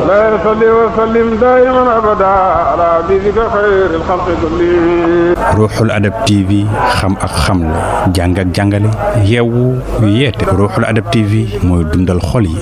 لا يصلي وسلم دائما أبدا على حبيبك خير الخلق كلهم. Ruuxul Adab TV xam ak xamle jàng ak jàngale yeewu yeete Ruuxul Adab TV mooy dundal xol yi.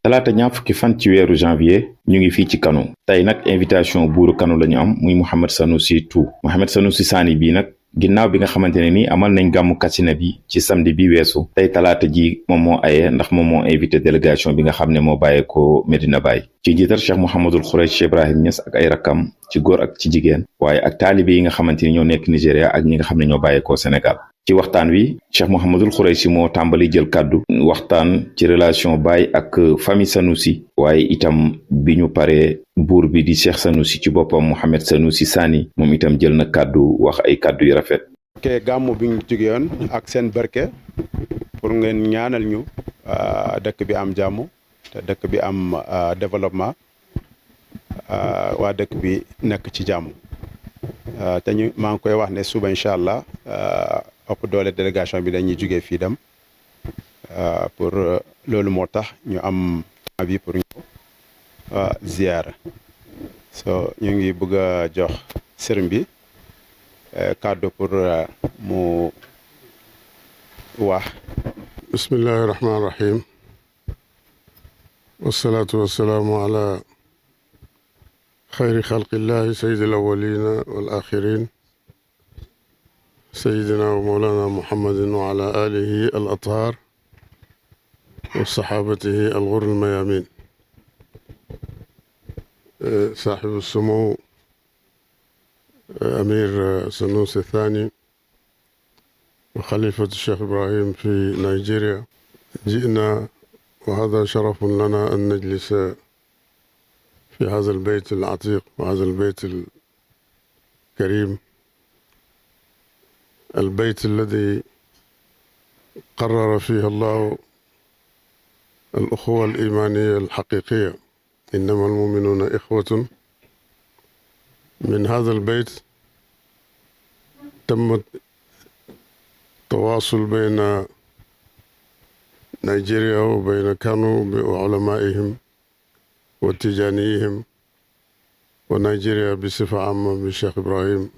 talaata ñaar fukki fan ci weeru janvier ñu ngi fii ci Kano tey nag invitation buuru Kano la ñu am muy Mouhamed Sanoussi Tout Mouhamed Sanoussi Sani bii nag ginnaaw bi nga xamante ne ni amal nañ gàmmu Katsina bi ci samedi bi weesu tey talaata ji moom moo aye ndax moom moo invité délégation bi nga xam ne moo bàyyeekoo Medina Baye ci njiital Cheikh Mouhamadul Khoureychi Ibrahim Niass ak ay rakkam ci góor ak ci jigéen waaye ak taalibe yi nga xamante ni ñoo nekk Nigéria ak ñi nga xam ne ñoo bàyyeekoo Sénégal. ci waxtaan wi Cheikh Mouhamadul Khoureychi moo tàmbali jël kàddu waxtaan ci relation Baye ak famille Sanoussi waaye itam bi ñu paree buur bi di Cheikh Sanoussi ci boppam Mouhamed Sanoussi Sani moom itam jël na kàddu wax ay kàddu yu rafet. ok gàmmu bi ñu jógewoon ak seen barke pour ngeen ñaanal ñu dëkk bi am jàmm te dëkk bi am développement waa dëkk bi nekk ci jàmm te ñu maa ngi koy wax ne suba incha allah. ëpp doole délégation bi dañuy jógee fii dem pour loolu moo tax ñu am bi pour ñu ziyaara so ñu ngi bëgg a jox sëriñ bi kàddu pour mu wax. bismillahi rahmaani rahim wasalaatu wasalaamu ala xayri xalqillahi sayyidil awwalina wal axirin سيدنا ومولانا محمد وعلى آله الأطهار وصحابته الغر الميامين صاحب السمو أمير سنوسي الثاني وخليفة الشيخ إبراهيم في نيجيريا جئنا وهذا شرف لنا أن نجلس في هذا البيت العتيق وهذا البيت الكريم البيت الذي قرر فيه الله الأخوة الإيمانية الحقيقية إنما المؤمنون إخوة من هذا البيت تم التواصل بين نيجيريا وبين كانو وعلمائهم وتجانيهم ونيجيريا بصفة عامة بالشيخ إبراهيم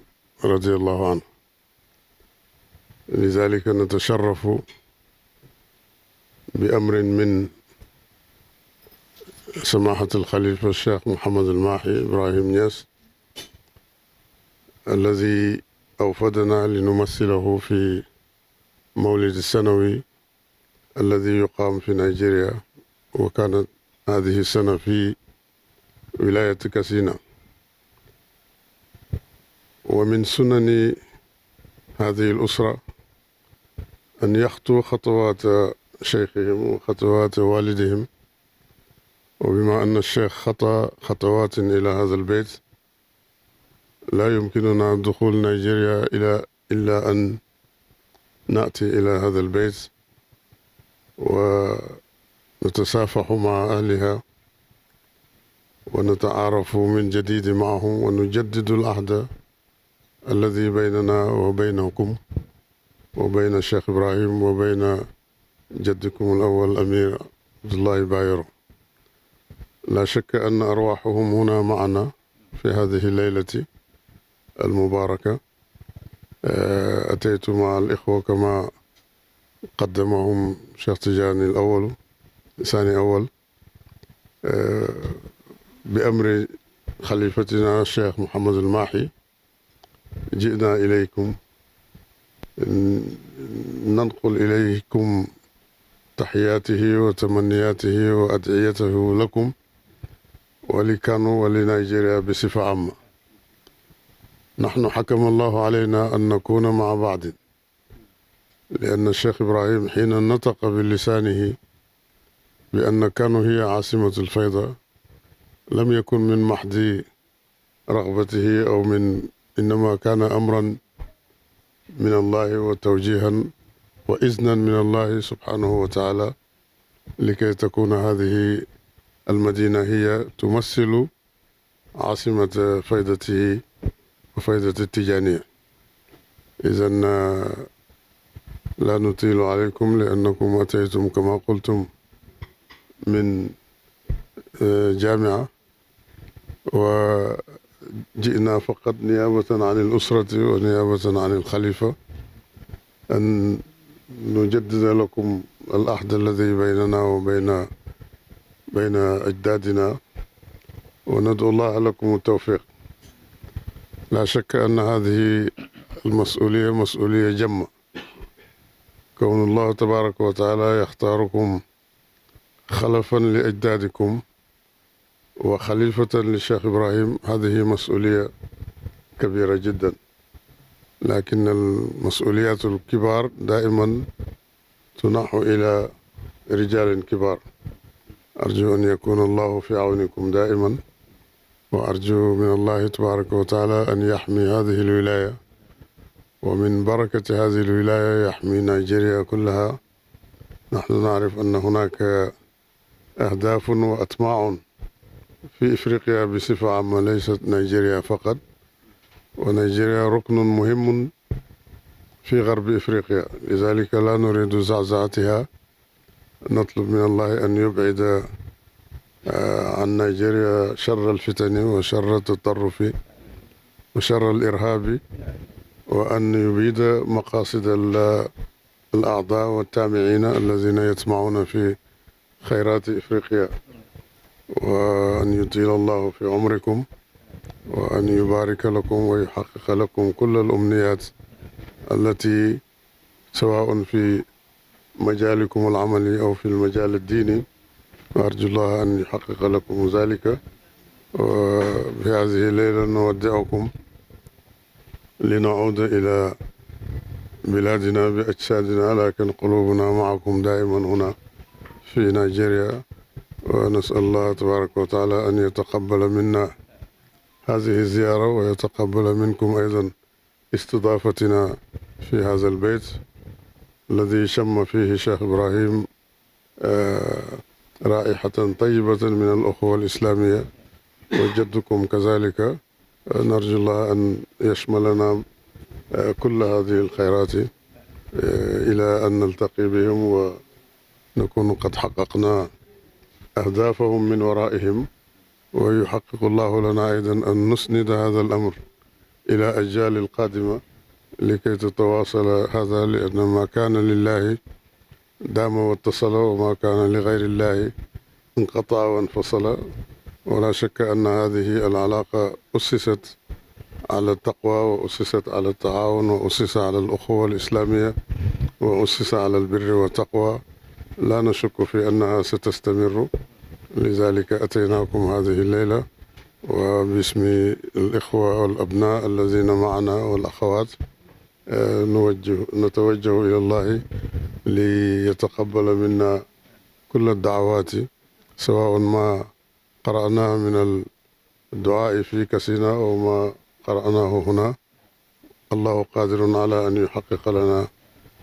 رضي الله عنه لذلك نتشرف بأمر من سماحة الخليفة الشيخ محمد الماحي إبراهيم نياس الذي أوفدنا لنمثله في مولد السنوي الذي يقام في نيجيريا وكانت هذه السنة في ولاية كاسينا ومن سنن هذه الأسرة أن يخطوا خطوات شيخهم وخطوات والدهم وبما أن الشيخ خطى خطوات إلى هذا البيت لا يمكننا دخول نيجيريا إلا أن نأتي إلى هذا البيت ونتصافح مع أهلها ونتعارف من جديد معهم ونجدد العهد الذي بيننا وبينكم وبين الشيخ إبراهيم وبين جدكم الأول أمير عبد الله بايرو لا شك أن أرواحهم هنا معنا في هذه الليلة المباركة أتيت مع الإخوة كما قدمهم شيخ تجاني الأول ثاني أول بأمر خليفتنا الشيخ محمد الماحي جئنا إليكم ننقل إليكم تحياته وتمنياته وأدعيته لكم ولكانو ولنيجيريا بصفة عامة نحن حكم الله علينا أن نكون مع بعض لأن الشيخ إبراهيم حين نطق بلسانه بأن كانو هي عاصمة الفيضة لم يكن من محض رغبته أو إنما كان أمرا من الله وتوجيها وإذنا من الله سبحانه وتعالى لكي تكون هذه المدينة هي تمثل عاصمة فيضته وفيضة التجانية. إذن لا نطيل عليكم لأنكم أتيتم كما قلتم من جامعة، وجئنا فقط نيابة عن الأسرة ونيابة عن الخليفة أن نجدد لكم العهد الذي بيننا بين أجدادنا، وندعو الله لكم التوفيق. لا شك أن هذه المسؤولية مسؤولية جمة، كون الله تبارك وتعالى يختاركم خلفا لأجدادكم وخليفة للشيخ إبراهيم، هذه مسؤولية كبيرة جدا، لكن المسؤوليات الكبار دائما تنح إلى رجال كبار. أرجو أن يكون الله في عونكم دائما، وأرجو من الله تبارك وتعالى أن يحمي هذه الولاية، ومن بركة هذه الولاية يحمي نيجيريا كلها. نحن نعرف أن هناك أهداف وأطماع في إفريقيا بصفة عامة، ليست نيجيريا فقط، ونيجيريا ركن مهم في غرب إفريقيا، لذلك لا نريد زعزعتها. نطلب من الله أن يبعد عن نيجيريا شر الفتن وشر التطرف وشر الإرهاب، وأن يبيد مقاصد الأعضاء والتامعين الذين يطمعون في خيرات إفريقيا، وأن يطيل الله في عمركم، وأن يبارك لكم ويحقق لكم كل الأمنيات التي سواء في مجالكم العملي أو في المجال الديني، وأرجو الله أن يحقق لكم ذلك. وفي هذه الليلة نودعكم لنعود إلى بلادنا بأجسادنا، لكن قلوبنا معكم دائما هنا في نيجيريا. ونسأل الله تبارك وتعالى أن يتقبل منا هذه الزيارة، ويتقبل منكم أيضا استضافتنا في هذا البيت الذي شم فيه شيخ إبراهيم رائحة طيبة من الأخوة الإسلامية، وجدكم كذلك. نرجو الله أن يشملنا كل هذه الخيرات إلى أن نلتقي بهم ونكون قد حققنا أهدافهم من ورائهم، ويحقق الله لنا أيضا أن نسند هذا الأمر إلى أجيال القادمة لكي تتواصل هذا، لأن ما كان لله دام واتصل، وما كان لغير الله انقطع وانفصل. ولا شك أن هذه العلاقة أسست على التقوى، وأسست على التعاون، وأسس على الأخوة الإسلامية، وأسس على البر والتقوى. لا نشك في أنها ستستمر، لذلك أتيناكم هذه الليلة، وباسم الإخوة والأبناء الذين معنا والأخوات نتوجه إلى الله ليتقبل منا كل الدعوات، سواء ما قرأناه من الدعاء في كسنا أو ما قرأناه هنا. الله قادر على أن يحقق لنا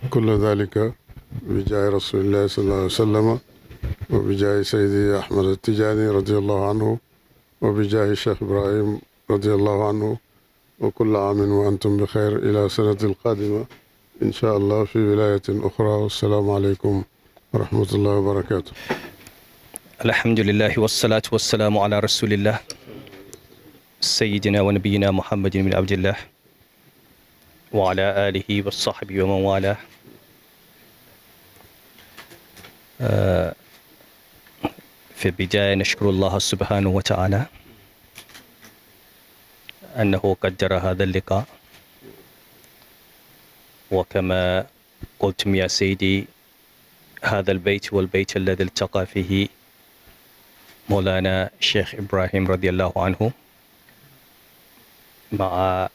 كل ذلك بجاه رسول الله صلى الله عليه وسلم، وبجاه سيدي أحمد التجاني رضي الله عنه، وبجاه الشيخ إبراهيم رضي الله عنه. وكل عام وأنتم بخير إلى سنة القادمة إن شاء الله في ولاية أخرى. والسلام عليكم ورحمة الله وبركاته. الحمد لله والصلاة والسلام على رسول الله سيدنا ونبينا محمد بن عبد الله وعلى آله وصحبه ومن والاه. في البداية نشكر الله سبحانه وتعالى أنه قدر هذا اللقاء، وكما قلتم يا سيدي هذا البيت والبيت الذي التقى فيه مولانا الشيخ إبراهيم رضي الله عنه مع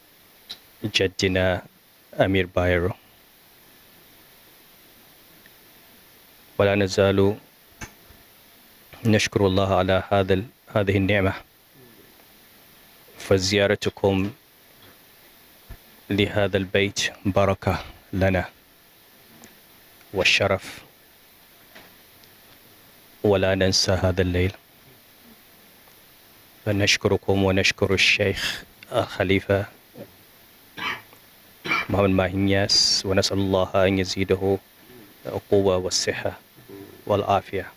جدنا أمير بايرو، ولا نزال نشكر الله على هذه النعمة. فزيارتكم لهذا البيت بركة لنا والشرف، ولا ننسى هذا الليل. فنشكركم ونشكر الشيخ الخليفة محمد ماهي نياس، ونسأل الله أن يزيده القوة والصحة والعافية.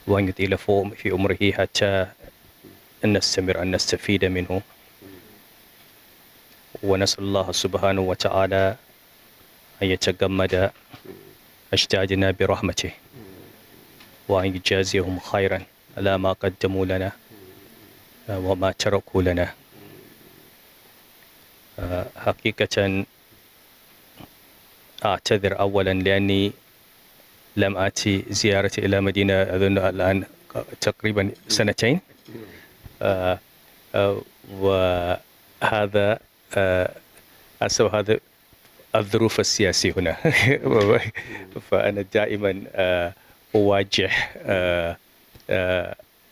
وأن يطيل في عمره حتى نستمر أن نستفيد منه. ونسأل الله سبحانه وتعالى أن يتجمد أجدادنا برحمته وأن يجازيهم خيرا على ما قدموا لنا وما تركوا لنا. حقيقة أعتذر أولا لأني لم آتي زيارتي إلى مدينة أظن الآن تقريبا سنتين، وهذا أسوأ هذا الظروف السياسية هنا. فأنا دائما أواجه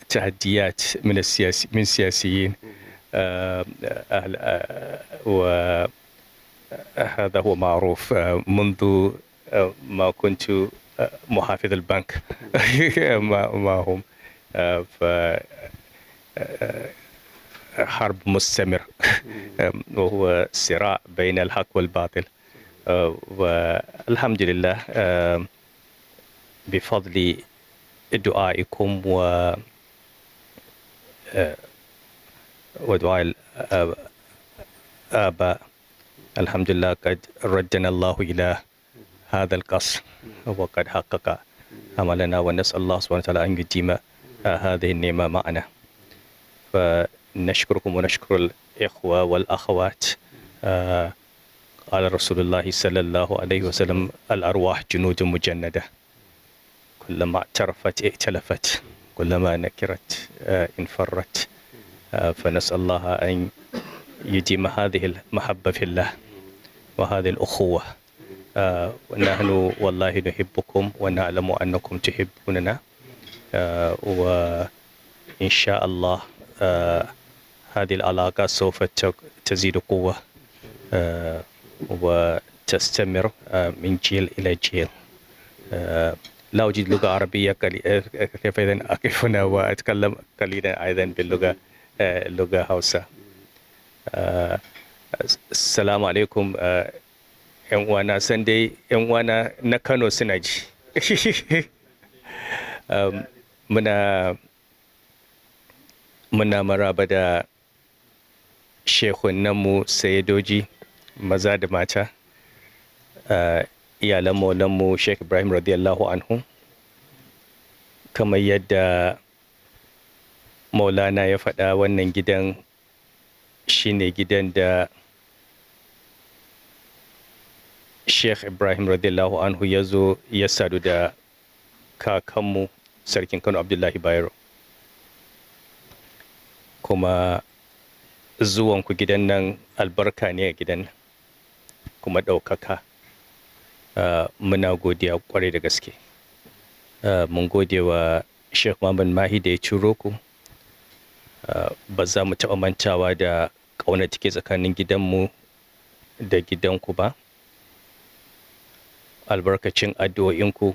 تحديات من السياسيين، وهذا هو معروف منذ ما كنت محافظ البنك معهم. حرب مستمر وهو صراع بين الحق والباطل، والحمد لله بفضل دعائكم ودعاء الآباء الحمد لله قد ردنا الله إلى هذا القصر وقد حقق عملنا، ونسأل الله سبحانه وتعالى أن يديم هذه النعمة معنا. فنشكركم ونشكر الإخوة والأخوات. قال رسول الله صلى الله عليه وسلم: الأرواح جنود مجندة، كلما اعترفت ائتلفت، كلما نكرت انفرت. فنسأل الله أن يديم هذه المحبة في الله وهذه الأخوة. ونحن والله نحبكم ونعلم أنكم تحبوننا، وإن شاء الله هذه العلاقة سوف تزيد قوة وتستمر من جيل إلى جيل. لا أجيد لغة عربية كيف إذن أقف هنا وأتكلم قليلا أيضا باللغة هausa. Assalamu alaikum. ‘Yan uwana san dai ‘yan uwana na Kano suna ji. Muna maraba da shehunanmu sayyidoji maza da mata, iyalan maulanmu Sheikh Ibrahim radiyallahu anhu, kamar yadda Maulana ya faɗa, wannan gidan shine gidan da Sheikh Ibrahim radiyallahu anhu ya zo ya sadu da kakanmu Sarkin Kano Abdullahi Bayero. Kuma zuwanku gidan nan albarka ne a gidan nan, kuma ɗaukaka. Muna godiya kwarai da gaske. Mun gode wa Sheikh Muhammad Mahi da ya ciro ku. Ba za mu taɓa mantawa da ƙaunar take tsakanin gidanmu da gidanku ba. Albarkacin addu'o'inku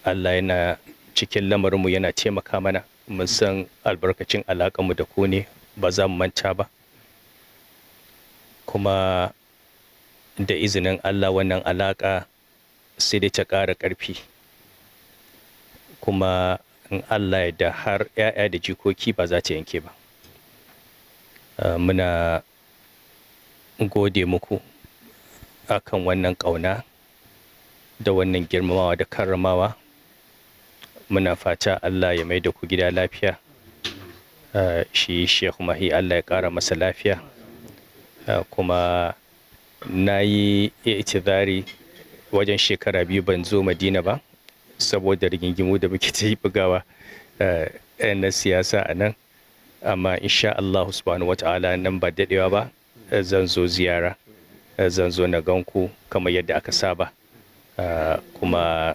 Allah yana cikin lamarinmu, yana taimaka mana. Mun san albarkacin alaƙarmu da ku ne, ba za mu manta ba. Kuma da izinin Allah wannan alaƙa sai dai ta ƙara ƙarfi. Kuma in Allah ya da har 'ya'ya da jikoki ba za ta yanke ba. Muna gode muku akan wannan ƙauna da wannan girmamawa da karramawa. Muna fata Allah ya mai da ku gida lafiya. Shi Sheikh Mahi Allah ya ƙara masa lafiya. Kuma na yi itizari wajen shekara 2 ban zo Madina ba saboda rigingimu da muke ta yi bugawa na siyasa a nan. Amma insha Allah subhanahu wata'ala nan ba daɗewa ba zan zo ziyara, zan zo na ganku kamar yadda aka saba. Kuma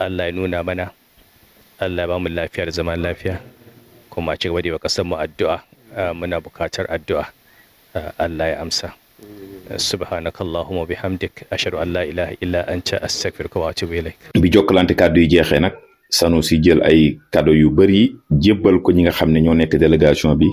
Allah ya nuna mana, Allah ya ba mu lafiya da zaman lafiya, kuma ci gaba da wa kasar mu addu'a. Muna bukatar addu'a. Allah ya amsa. Subhanakallahumma bihamdik ashhadu an la ilaha illa anta astaghfiruka wa atubu ilayk. Bi jokkalante kàddu yi jeexee nag Sanusi jël ay cadeau yu bari jébbal ko ñi nga xam ne ñoo nekk délégation bi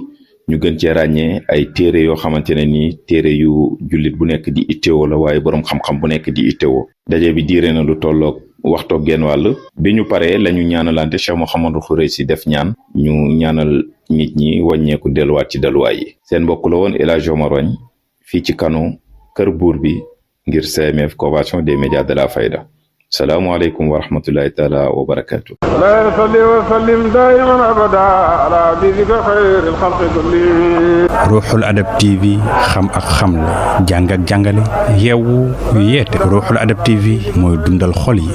ñu gën cee ràññee ay téere yoo xamante ne nii téere yu jullit bu nekk di ittewoo la waaye boroom xam-xam bu nekk di ittewoo. daje bi diire na lu tolloog waxtoo genn wàll bi ñu paree la ñu ñaanalante Cheikh Mouhamadou Khoureysi def ñaan ñu ñaanal nit ñi wàññeeku delluwaat ci delluwaay yi. seen mbokk la woon El Hadj Omar Wagne fii ci Kano kër buur bi ngir CMF Convention des médias de la Fayda. salaamualeykum wa rahmatullahi taala wa barakaatu. la salli wa sallim daiman abada ala bidika xayril xalqi kulli. Ruuxul Adab TV xam ak xamle jàng ak jàngale yeewu yeete. Ruuxul Adab TV mooy dundal xol yi.